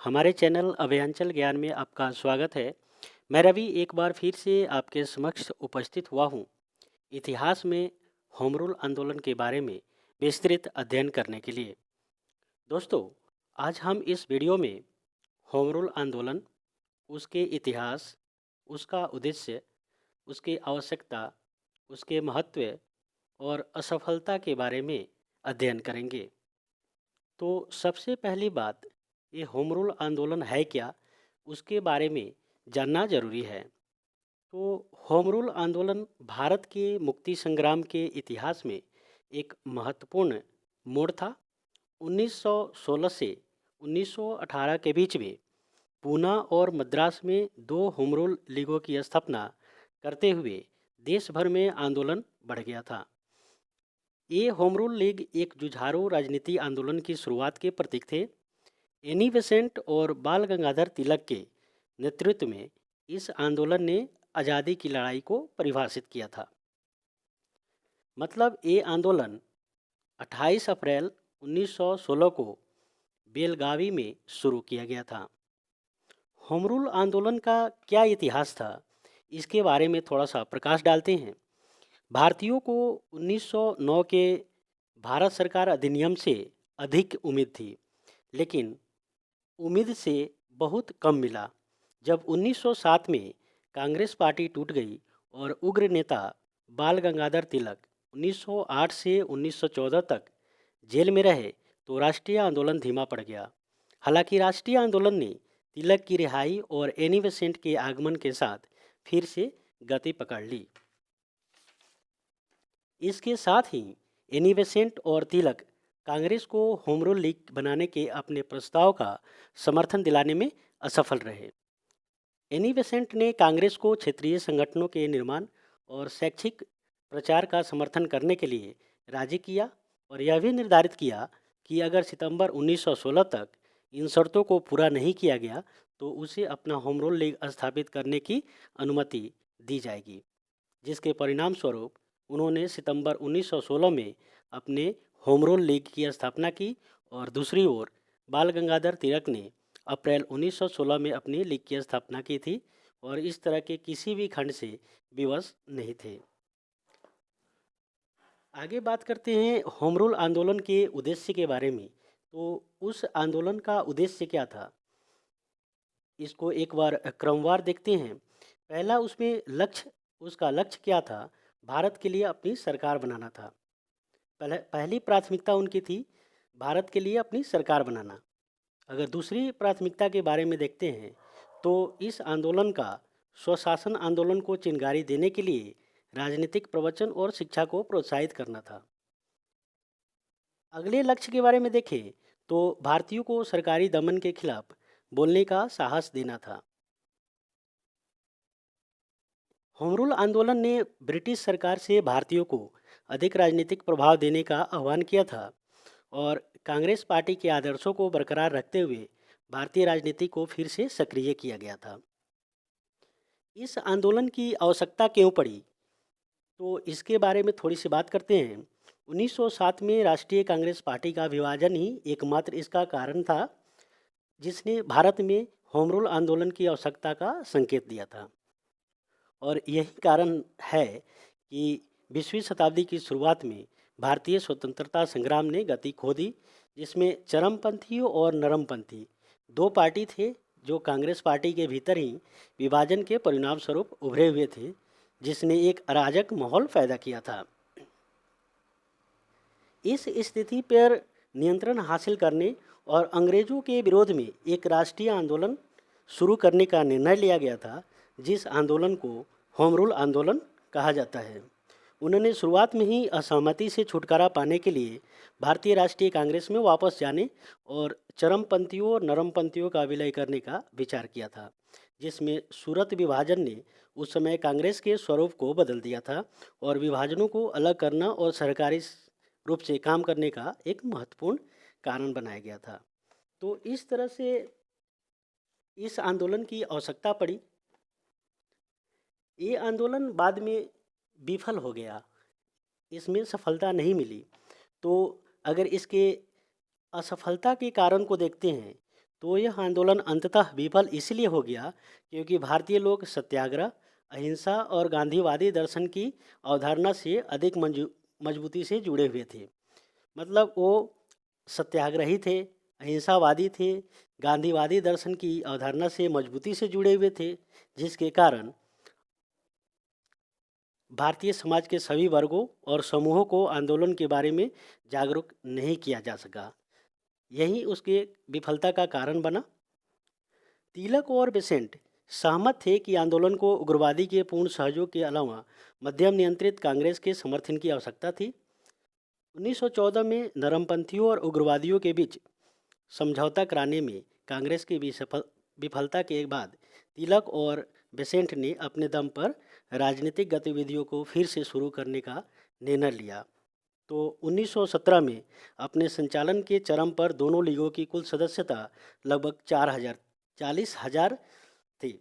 हमारे चैनल अभयांचल ज्ञान में आपका स्वागत है। मैं रवि एक बार फिर से आपके समक्ष उपस्थित हुआ हूँ इतिहास में होम रूल आंदोलन के बारे में विस्तृत अध्ययन करने के लिए। दोस्तों, आज हम इस वीडियो में होम रूल आंदोलन, उसके इतिहास, उसका उद्देश्य, उसकी आवश्यकता, उसके महत्व और असफलता के बारे में अध्ययन करेंगे। तो सबसे पहली बात, ये होम रूल आंदोलन है क्या, उसके बारे में जानना जरूरी है। तो होम रूल आंदोलन भारत के मुक्ति संग्राम के इतिहास में एक महत्वपूर्ण मोड़ था। 1916 से 1918 के बीच में पूना और मद्रास में दो होम रूल लीगों की स्थापना करते हुए देश भर में आंदोलन बढ़ गया था। ये होम रूल लीग एक जुझारू राजनीति आंदोलन की शुरुआत के प्रतीक थे। एनी बेसेंट और बाल गंगाधर तिलक के नेतृत्व में इस आंदोलन ने आज़ादी की लड़ाई को परिभाषित किया था। मतलब ये आंदोलन 28 अप्रैल 1916 को बेलगावी में शुरू किया गया था। होम रूल आंदोलन का क्या इतिहास था, इसके बारे में थोड़ा सा प्रकाश डालते हैं। भारतीयों को 1909 के भारत सरकार अधिनियम से अधिक उम्मीद थी, लेकिन उम्मीद से बहुत कम मिला। जब 1907 में कांग्रेस पार्टी टूट गई और उग्र नेता बाल गंगाधर तिलक 1908 से 1914 तक जेल में रहे, तो राष्ट्रीय आंदोलन धीमा पड़ गया। हालांकि राष्ट्रीय आंदोलन ने तिलक की रिहाई और एनी बेसेंट के आगमन के साथ फिर से गति पकड़ ली। इसके साथ ही एनी बेसेंट और तिलक कांग्रेस को होम रूल लीग बनाने के अपने प्रस्ताव का समर्थन दिलाने में असफल रहे। एनी बेसेंट ने कांग्रेस को क्षेत्रीय संगठनों के निर्माण और शैक्षिक प्रचार का समर्थन करने के लिए राजी किया और यह भी निर्धारित किया कि अगर सितंबर 1916 तक इन शर्तों को पूरा नहीं किया गया तो उसे अपना होम रूल लीग स्थापित करने की अनुमति दी जाएगी, जिसके परिणाम स्वरूप उन्होंने सितंबर 1916 में अपने होम रूल लीग की स्थापना की और दूसरी ओर बाल गंगाधर तिलक ने अप्रैल 1916 में अपनी लीग की स्थापना की थी और इस तरह के किसी भी खंड से विवश नहीं थे। आगे बात करते हैं होम रूल आंदोलन के उद्देश्य के बारे में। तो उस आंदोलन का उद्देश्य क्या था, इसको एक बार क्रमवार देखते हैं। पहला उसका लक्ष्य क्या था, भारत के लिए अपनी सरकार बनाना था। पहली प्राथमिकता उनकी थी भारत के लिए अपनी सरकार बनाना। अगर दूसरी प्राथमिकता के बारे में देखते हैं तो इस आंदोलन का स्वशासन आंदोलन को चिंगारी देने के लिए राजनीतिक प्रवचन और शिक्षा को प्रोत्साहित करना था। अगले लक्ष्य के बारे में देखें तो भारतीयों को सरकारी दमन के खिलाफ बोलने का साहस देना था। होम रूल आंदोलन ने ब्रिटिश सरकार से भारतीयों को अधिक राजनीतिक प्रभाव देने का आह्वान किया था और कांग्रेस पार्टी के आदर्शों को बरकरार रखते हुए भारतीय राजनीति को फिर से सक्रिय किया गया था। इस आंदोलन की आवश्यकता क्यों पड़ी, तो इसके बारे में थोड़ी सी बात करते हैं। 1907 में राष्ट्रीय कांग्रेस पार्टी का विभाजन ही एकमात्र इसका कारण था, जिसने भारत में होम रूल आंदोलन की आवश्यकता का संकेत दिया था। और यही कारण है कि 20वीं शताब्दी की शुरुआत में भारतीय स्वतंत्रता संग्राम ने गति खो दी, जिसमें चरमपंथियों और नरमपंथी दो पार्टी थे जो कांग्रेस पार्टी के भीतर ही विभाजन के परिणाम स्वरूप उभरे हुए थे, जिसने एक अराजक माहौल पैदा किया था। इस स्थिति पर नियंत्रण हासिल करने और अंग्रेजों के विरोध में एक राष्ट्रीय आंदोलन शुरू करने का निर्णय लिया गया था, जिस आंदोलन को होम रूल आंदोलन कहा जाता है। उन्होंने शुरुआत में ही असहमति से छुटकारा पाने के लिए भारतीय राष्ट्रीय कांग्रेस में वापस जाने और चरमपंथियों और नरमपंथियों का विलय करने का विचार किया था, जिसमें सूरत विभाजन ने उस समय कांग्रेस के स्वरूप को बदल दिया था और विभाजनों को अलग करना और सरकारी रूप से काम करने का एक महत्वपूर्ण कारण बनाया गया था। तो इस तरह से इस आंदोलन की आवश्यकता पड़ी। ये आंदोलन बाद में विफल हो गया, इसमें सफलता नहीं मिली। तो अगर इसके असफलता के कारण को देखते हैं तो यह आंदोलन अंततः विफल इसलिए हो गया क्योंकि भारतीय लोग सत्याग्रह, अहिंसा और गांधीवादी दर्शन की अवधारणा से अधिक मजबूती से जुड़े हुए थे। मतलब वो सत्याग्रही थे, अहिंसावादी थे, गांधीवादी दर्शन की अवधारणा से मजबूती से जुड़े हुए थे, जिसके कारण भारतीय समाज के सभी वर्गों और समूहों को आंदोलन के बारे में जागरूक नहीं किया जा सका। यही उसके विफलता का कारण बना। तिलक और बेसेंट सहमत थे कि आंदोलन को उग्रवादी के पूर्ण सहयोग के अलावा मध्यम नियंत्रित कांग्रेस के समर्थन की आवश्यकता थी। 1914 में नरमपंथियों और उग्रवादियों के बीच समझौता कराने में कांग्रेस की विफलता के बाद तिलक और बेसेंट ने अपने दम पर राजनीतिक गतिविधियों को फिर से शुरू करने का निर्णय लिया। तो 1917 में अपने संचालन के चरम पर दोनों लीगों की कुल सदस्यता लगभग 40,000 थी।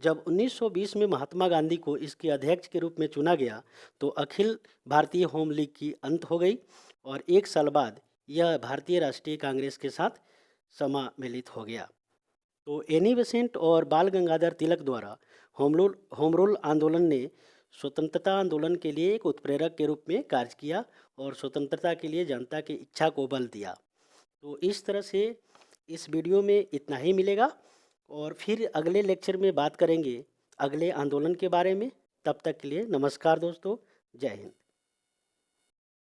जब 1920 में महात्मा गांधी को इसके अध्यक्ष के रूप में चुना गया तो अखिल भारतीय होम लीग की अंत हो गई और एक साल बाद यह भारतीय राष्ट्रीय कांग्रेस के साथ समामेलित हो गया। तो एनी बेसेंट और बाल गंगाधर तिलक द्वारा होम रूल आंदोलन ने स्वतंत्रता आंदोलन के लिए एक उत्प्रेरक के रूप में कार्य किया और स्वतंत्रता के लिए जनता की इच्छा को बल दिया। तो इस तरह से इस वीडियो में इतना ही मिलेगा और फिर अगले लेक्चर में बात करेंगे अगले आंदोलन के बारे में। तब तक के लिए नमस्कार दोस्तों, जय हिंद।